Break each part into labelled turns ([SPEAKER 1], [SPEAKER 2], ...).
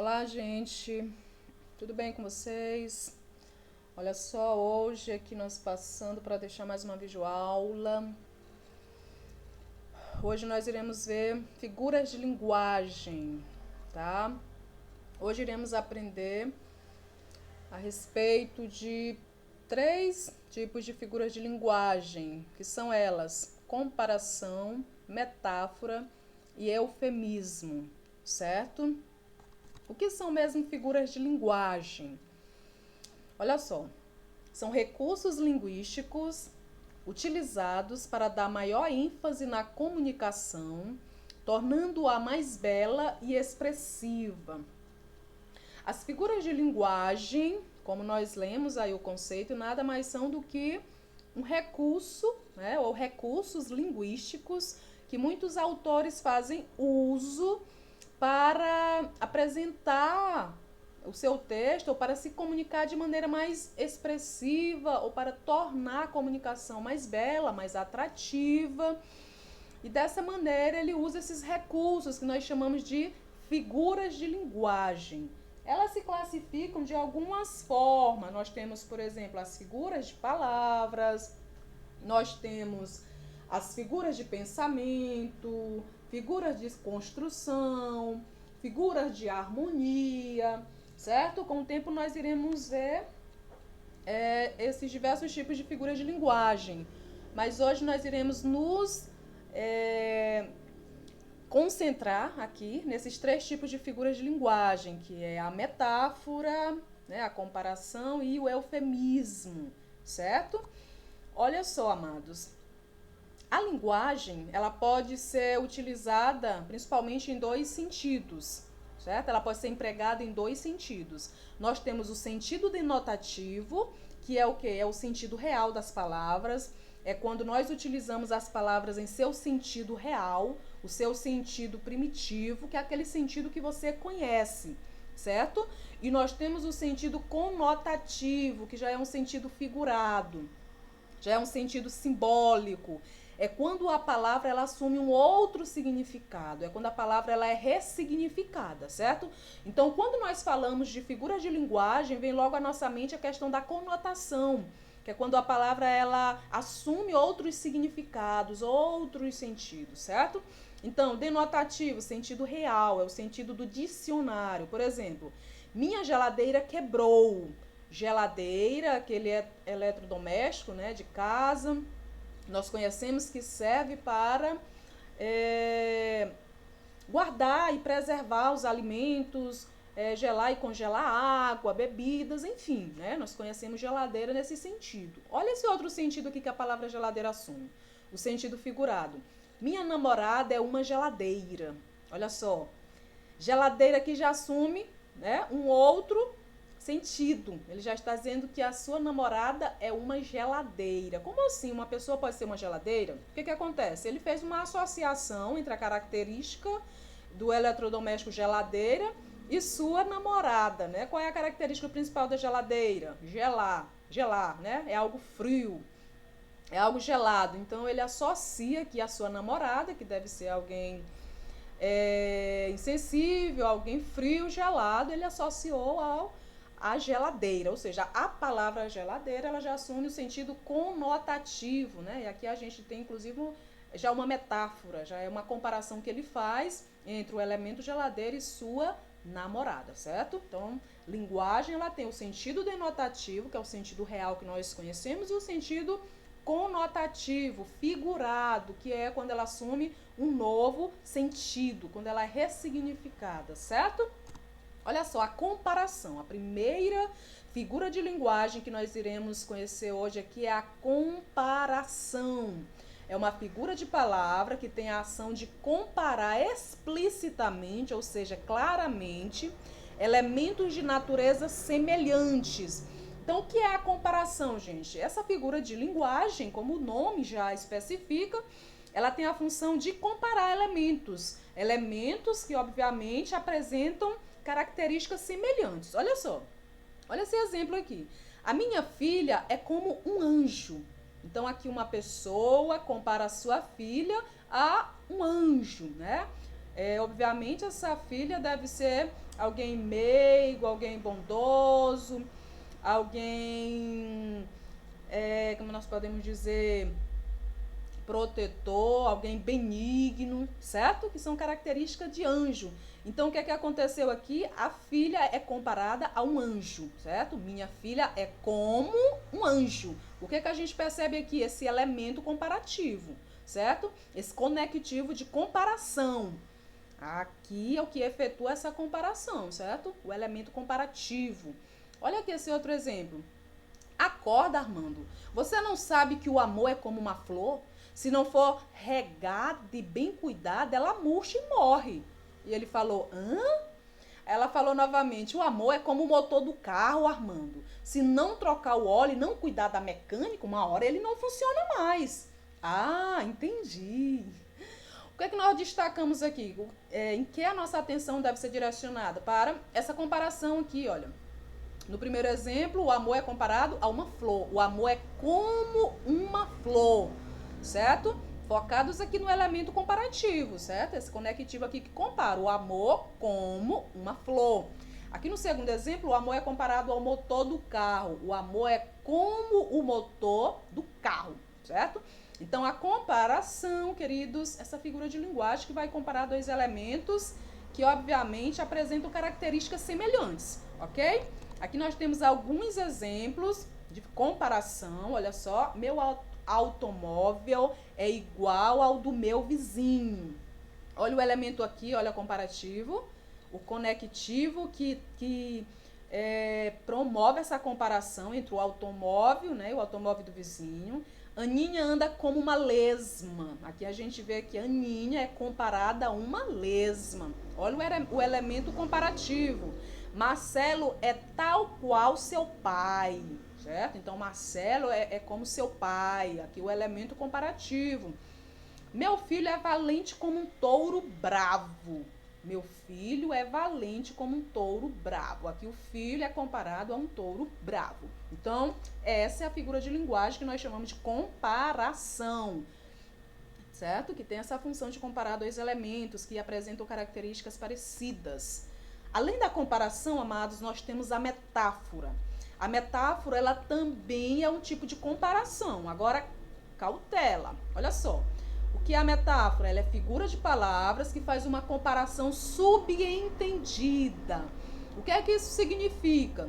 [SPEAKER 1] Olá, gente, tudo bem com vocês? Olha só, hoje aqui nós passando para deixar mais uma videoaula. Hoje nós iremos ver figuras de linguagem, tá? Hoje iremos aprender a respeito de 3 tipos de figuras de linguagem, que são elas: comparação, metáfora e eufemismo, certo? O que são mesmo figuras de linguagem? Olha só, são recursos linguísticos utilizados para dar maior ênfase na comunicação, tornando-a mais bela e expressiva. As figuras de linguagem, como nós lemos aí o conceito, nada mais são do que um recurso, né, ou recursos linguísticos que muitos autores fazem uso para apresentar o seu texto ou para se comunicar de maneira mais expressiva ou para tornar a comunicação mais bela, mais atrativa. E dessa maneira ele usa esses recursos que nós chamamos de figuras de linguagem. Elas se classificam de algumas formas. Nós temos, por exemplo, as figuras de palavras, nós temos as figuras de pensamento, figuras de construção, figuras de harmonia, certo? Com o tempo nós iremos ver esses diversos tipos de figuras de linguagem. Mas hoje nós iremos nos concentrar aqui nesses 3 tipos de figuras de linguagem, que é a metáfora, né, a comparação e o eufemismo, certo? Olha só, amados, a linguagem, ela pode ser utilizada principalmente em 2 sentidos, certo? Ela pode ser empregada em 2 sentidos. Nós temos o sentido denotativo, que é o quê? É o sentido real das palavras. É quando nós utilizamos as palavras em seu sentido real, o seu sentido primitivo, que é aquele sentido que você conhece, certo? E nós temos o sentido conotativo, que já é um sentido figurado, já é um sentido simbólico. É quando a palavra ela assume um outro significado, é quando a palavra ela é ressignificada, certo? Então, quando nós falamos de figuras de linguagem, vem logo à nossa mente a questão da conotação, que é quando a palavra ela assume outros significados, outros sentidos, certo? Então, denotativo, sentido real, é o sentido do dicionário. Por exemplo, minha geladeira quebrou. Geladeira, aquele eletrodoméstico, né, de casa, nós conhecemos que serve para guardar e preservar os alimentos, gelar e congelar água, bebidas, enfim, né? Nós conhecemos geladeira nesse sentido. Olha esse outro sentido aqui que a palavra geladeira assume, o sentido figurado. Minha namorada é uma geladeira. Olha só, geladeira que já assume, né, um outro sentido. Ele já está dizendo que a sua namorada é uma geladeira. Como assim uma pessoa pode ser uma geladeira? O que acontece? Ele fez uma associação entre a característica do eletrodoméstico geladeira e sua namorada, né? Qual é a característica principal da geladeira? Gelar, né? É algo frio, é algo gelado. Então ele associa que a sua namorada, que deve ser alguém insensível, alguém frio, gelado, ele associou a geladeira, ou seja, a palavra geladeira ela já assume o sentido conotativo, né? E aqui a gente tem inclusive já uma metáfora, já é uma comparação que ele faz entre o elemento geladeira e sua namorada, certo? Então, linguagem ela tem o sentido denotativo, que é o sentido real que nós conhecemos, e o sentido conotativo, figurado, que é quando ela assume um novo sentido, quando ela é ressignificada, certo? Olha só, a comparação. A primeira figura de linguagem que nós iremos conhecer hoje aqui é a comparação. É uma figura de palavra que tem a ação de comparar explicitamente, ou seja, claramente, elementos de natureza semelhantes. Então, o que é a comparação, gente? Essa figura de linguagem, como o nome já especifica, ela tem a função de comparar elementos. Elementos que, obviamente, apresentam características semelhantes. Olha só, olha esse exemplo aqui. A minha filha é como um anjo. Então, aqui uma pessoa compara a sua filha a um anjo, né? Obviamente, essa filha deve ser alguém meigo, alguém bondoso, alguém, como nós podemos dizer, protetor, alguém benigno, certo? Que são características de anjo. Então, o que é que aconteceu aqui? A filha é comparada a um anjo, certo? Minha filha é como um anjo. O que é que a gente percebe aqui? Esse elemento comparativo, certo? Esse conectivo de comparação. Aqui é o que efetua essa comparação, certo? O elemento comparativo. Olha aqui esse outro exemplo. Acorda, Armando. Você não sabe que o amor é como uma flor? Se não for regada e bem cuidada, ela murcha e morre. E ele falou, hã? Ela falou novamente, o amor é como o motor do carro, Armando. Se não trocar o óleo e não cuidar da mecânica, uma hora ele não funciona mais. Ah, entendi. O que é que nós destacamos aqui? Em que a nossa atenção deve ser direcionada? Para essa comparação aqui, olha. No primeiro exemplo, o amor é comparado a uma flor. O amor é como uma flor, certo? Focados aqui no elemento comparativo, certo? Esse conectivo aqui que compara o amor como uma flor. Aqui no segundo exemplo, o amor é comparado ao motor do carro. O amor é como o motor do carro, certo? Então, a comparação, queridos, essa figura de linguagem que vai comparar dois elementos que, obviamente, apresentam características semelhantes, ok? Aqui nós temos alguns exemplos de comparação, olha só, meu automóvel é igual ao do meu vizinho. Olha o elemento aqui, olha o comparativo, o conectivo que promove essa comparação entre o automóvel, né, o automóvel do vizinho. Aninha anda como uma lesma. Aqui a gente vê que Aninha é comparada a uma lesma. Olha o elemento comparativo. Marcelo é tal qual seu pai, certo? Então, Marcelo é como seu pai. Aqui o elemento comparativo. Meu filho é valente como um touro bravo. Meu filho é valente como um touro bravo. Aqui o filho é comparado a um touro bravo. Então, essa é a figura de linguagem que nós chamamos de comparação, certo? Que tem essa função de comparar dois elementos que apresentam características parecidas. Além da comparação, amados, nós temos a metáfora. A metáfora, ela também é um tipo de comparação. Agora, cautela. Olha só. O que é a metáfora? Ela é figura de palavras que faz uma comparação subentendida. O que é que isso significa?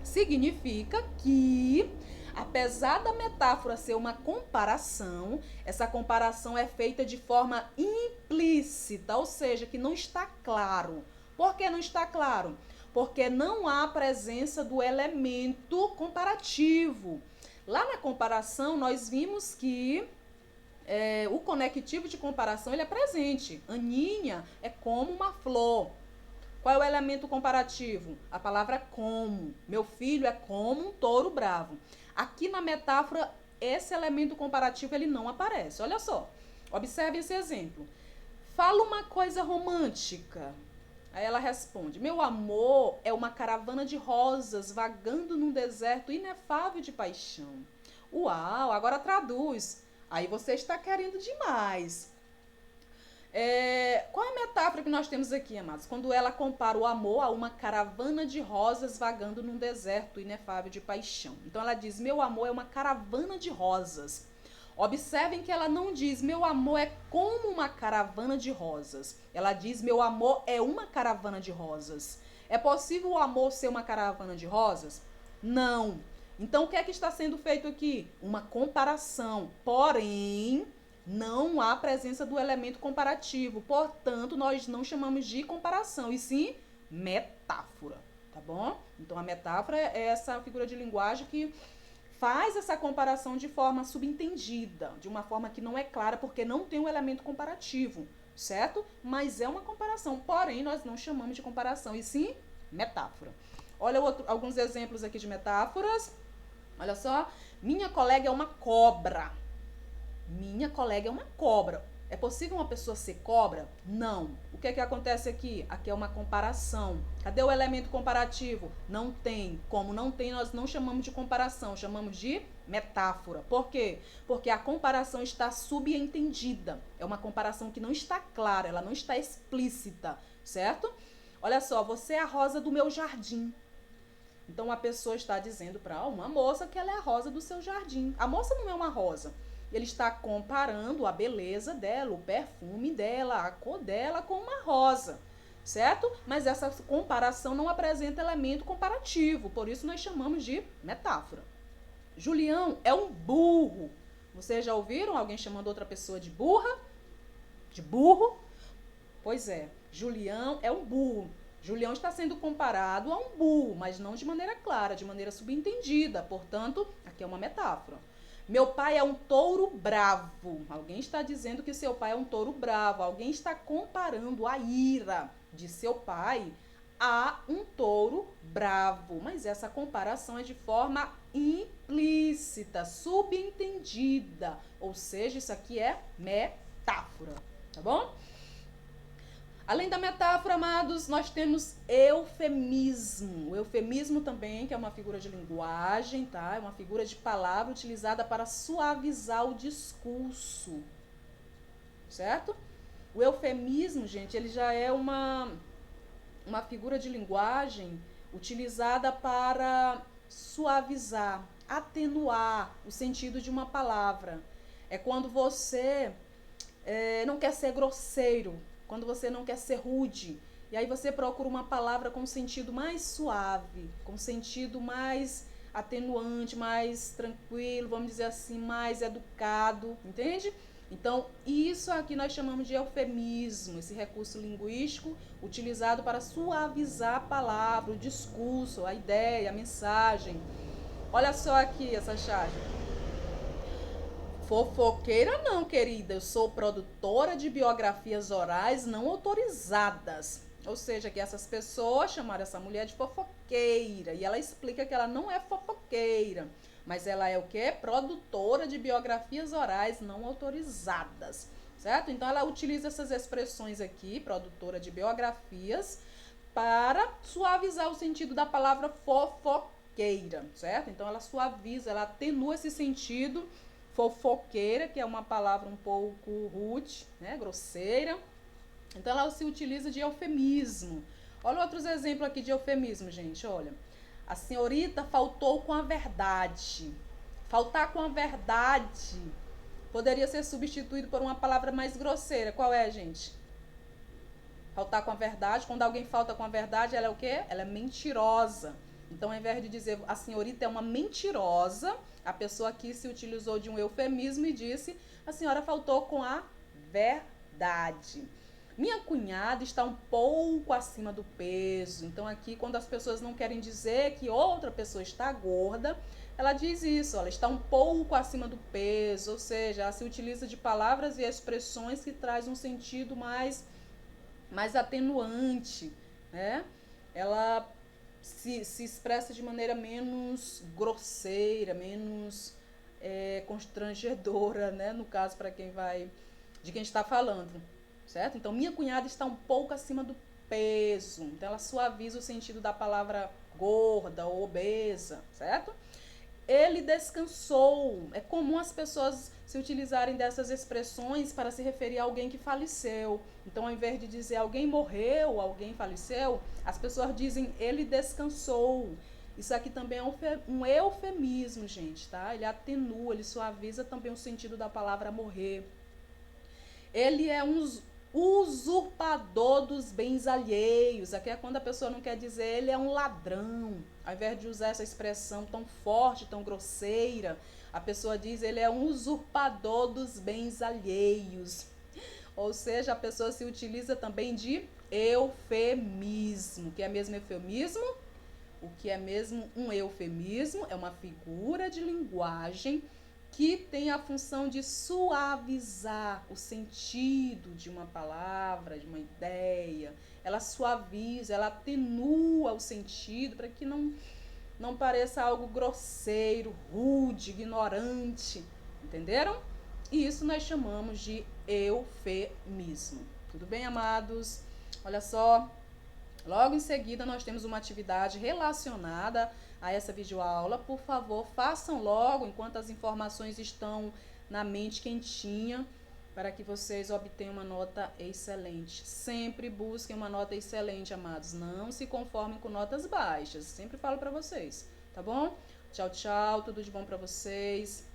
[SPEAKER 1] Significa que, apesar da metáfora ser uma comparação, essa comparação é feita de forma implícita, ou seja, que não está claro. Por que não está claro? Porque não há presença do elemento comparativo. Lá na comparação, nós vimos que o conectivo de comparação ele é presente. Aninha é como uma flor. Qual é o elemento comparativo? A palavra como. Meu filho é como um touro bravo. Aqui na metáfora, esse elemento comparativo ele não aparece. Olha só. Observe esse exemplo. Fala uma coisa romântica. Aí ela responde, meu amor é uma caravana de rosas vagando num deserto inefável de paixão. Uau, agora traduz. Aí você está querendo demais. Qual é a metáfora que nós temos aqui, amados? Quando ela compara o amor a uma caravana de rosas vagando num deserto inefável de paixão. Então ela diz, meu amor é uma caravana de rosas. Observem que ela não diz, meu amor é como uma caravana de rosas. Ela diz, meu amor é uma caravana de rosas. É possível o amor ser uma caravana de rosas? Não. Então, o que é que está sendo feito aqui? Uma comparação. Porém, não há presença do elemento comparativo. Portanto, nós não chamamos de comparação, e sim metáfora. Tá bom? Então, a metáfora é essa figura de linguagem que faz essa comparação de forma subentendida, de uma forma que não é clara, porque não tem um elemento comparativo, certo? Mas é uma comparação, porém, nós não chamamos de comparação, e sim metáfora. Olha alguns exemplos aqui de metáforas. Olha só, minha colega é uma cobra. Minha colega é uma cobra. É possível uma pessoa ser cobra? Não. O que é que acontece aqui? Aqui é uma comparação. Cadê o elemento comparativo? Não tem. Como não tem, nós não chamamos de comparação, chamamos de metáfora. Por quê? Porque a comparação está subentendida. É uma comparação que não está clara, ela não está explícita, certo? Olha só, você é a rosa do meu jardim. Então a pessoa está dizendo para uma moça que ela é a rosa do seu jardim. A moça não é uma rosa. Ele está comparando a beleza dela, o perfume dela, a cor dela com uma rosa, certo? Mas essa comparação não apresenta elemento comparativo, por isso nós chamamos de metáfora. Julião é um burro. Vocês já ouviram alguém chamando outra pessoa de burra? De burro? Pois é, Julião é um burro. Julião está sendo comparado a um burro, mas não de maneira clara, de maneira subentendida. Portanto, aqui é uma metáfora. Meu pai é um touro bravo. Alguém está dizendo que seu pai é um touro bravo. Alguém está comparando a ira de seu pai a um touro bravo. Mas essa comparação é de forma implícita, subentendida. Ou seja, isso aqui é metáfora. Tá bom? Além da metáfora, amados, nós temos eufemismo. O eufemismo também, que é uma figura de linguagem, tá? É uma figura de palavra utilizada para suavizar o discurso, certo? O eufemismo, gente, ele já é uma figura de linguagem utilizada para suavizar, atenuar o sentido de uma palavra. É quando você não quer ser grosseiro, quando você não quer ser rude, e aí você procura uma palavra com sentido mais suave, com sentido mais atenuante, mais tranquilo, vamos dizer assim, mais educado, entende? Então, isso aqui nós chamamos de eufemismo, esse recurso linguístico utilizado para suavizar a palavra, o discurso, a ideia, a mensagem. Olha só aqui essa charge. Fofoqueira não, querida. Eu sou produtora de biografias orais não autorizadas. Ou seja, que essas pessoas chamaram essa mulher de fofoqueira. E ela explica que ela não é fofoqueira. Mas ela é o quê? Produtora de biografias orais não autorizadas. Certo? Então ela utiliza essas expressões aqui, produtora de biografias, para suavizar o sentido da palavra fofoqueira. Certo? Então ela suaviza, ela atenua esse sentido. Fofoqueira, que é uma palavra um pouco rude, né, grosseira. Então ela se utiliza de eufemismo. Olha outros exemplos aqui de eufemismo, gente, olha. A senhorita faltou com a verdade. Faltar com a verdade poderia ser substituído por uma palavra mais grosseira. Qual é, gente? Faltar com a verdade. Quando alguém falta com a verdade, ela é o quê? Ela é mentirosa. Então, ao invés de dizer a senhorita é uma mentirosa, a pessoa aqui se utilizou de um eufemismo e disse a senhora faltou com a verdade. Minha cunhada está um pouco acima do peso. Então, aqui, quando as pessoas não querem dizer que outra pessoa está gorda, ela diz isso, ela está um pouco acima do peso, ou seja, ela se utiliza de palavras e expressões que traz um sentido mais atenuante, né? Ela se expressa de maneira menos grosseira, menos constrangedora, né? No caso, de quem está falando, certo? Então, minha cunhada está um pouco acima do peso. Então, ela suaviza o sentido da palavra gorda ou obesa, certo? Ele descansou. É comum as pessoas se utilizarem dessas expressões para se referir a alguém que faleceu. Então, ao invés de dizer alguém morreu, alguém faleceu, as pessoas dizem ele descansou. Isso aqui também é um eufemismo, gente, tá? Ele atenua, ele suaviza também o sentido da palavra morrer. Ele é um usurpador dos bens alheios. Aqui é quando a pessoa não quer dizer ele é um ladrão. Ao invés de usar essa expressão tão forte, tão grosseira, a pessoa diz ele é um usurpador dos bens alheios. Ou seja, a pessoa se utiliza também de eufemismo. O que é mesmo eufemismo? O que é mesmo um eufemismo? É uma figura de linguagem que tem a função de suavizar o sentido de uma palavra, de uma ideia. Ela suaviza, ela atenua o sentido para que não pareça algo grosseiro, rude, ignorante. Entenderam? E isso nós chamamos de eufemismo. Tudo bem, amados? Olha só, logo em seguida nós temos uma atividade relacionada a essa videoaula. Por favor, façam logo enquanto as informações estão na mente quentinha. para que vocês obtenham uma nota excelente. Sempre busquem uma nota excelente, amados. Não se conformem com notas baixas. Sempre falo para vocês, tá bom? Tchau, tchau. Tudo de bom para vocês.